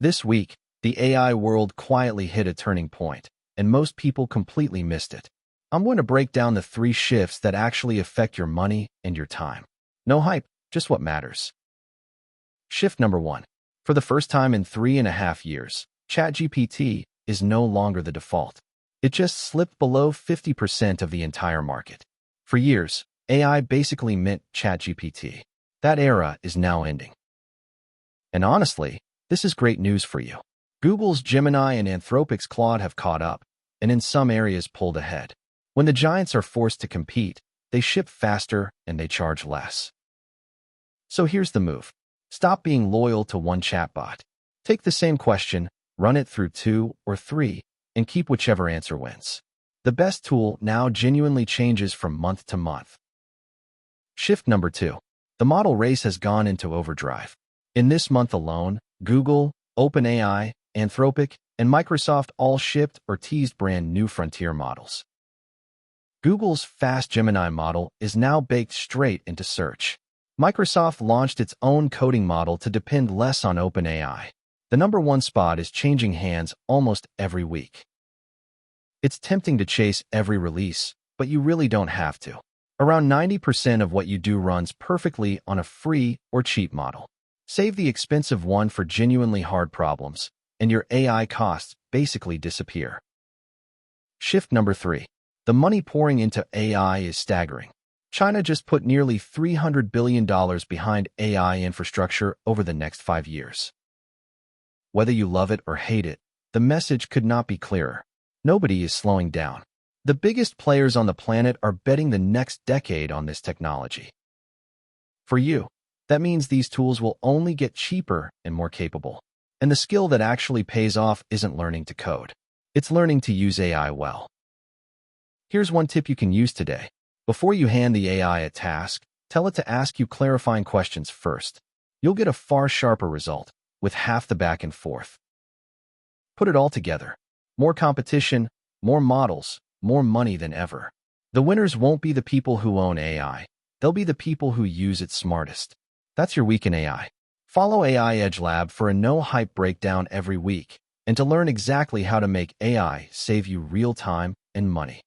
This week, the AI world quietly hit a turning point, and most people completely missed it. I'm going to break down the 3 shifts that actually affect your money and your time. No hype, just what matters. Shift number 1. For the first time in 3.5 years, ChatGPT is no longer the default. It just slipped below 50% of the entire market. For years, AI basically meant ChatGPT. That era is now ending. And honestly, this is great news for you. Google's Gemini and Anthropic's Claude have caught up, and in some areas pulled ahead. When the giants are forced to compete, they ship faster and they charge less. So here's the move. Stop being loyal to one chatbot. Take the same question, run it through 2 or 3, and keep whichever answer wins. The best tool now genuinely changes from month to month. Shift number 2. The model race has gone into overdrive. In this month alone, Google, OpenAI, Anthropic, and Microsoft all shipped or teased brand new frontier models. Google's fast Gemini model is now baked straight into search. Microsoft launched its own coding model to depend less on OpenAI. The number 1 spot is changing hands almost every week. It's tempting to chase every release, but you really don't have to. Around 90% of what you do runs perfectly on a free or cheap model. Save the expensive one for genuinely hard problems, and your AI costs basically disappear. Shift number 3. The money pouring into AI is staggering. China just put nearly $300 billion behind AI infrastructure over the next 5 years. Whether you love it or hate it, the message could not be clearer. Nobody is slowing down. The biggest players on the planet are betting the next decade on this technology. For you, that means these tools will only get cheaper and more capable. And the skill that actually pays off isn't learning to code. It's learning to use AI well. Here's one tip you can use today. Before you hand the AI a task, tell it to ask you clarifying questions first. You'll get a far sharper result, with half the back and forth. Put it all together. More competition, more models, more money than ever. The winners won't be the people who own AI. They'll be the people who use it smartest. That's your week in AI. Follow AI Edge Lab for a no-hype breakdown every week, and to learn exactly how to make AI save you real time and money.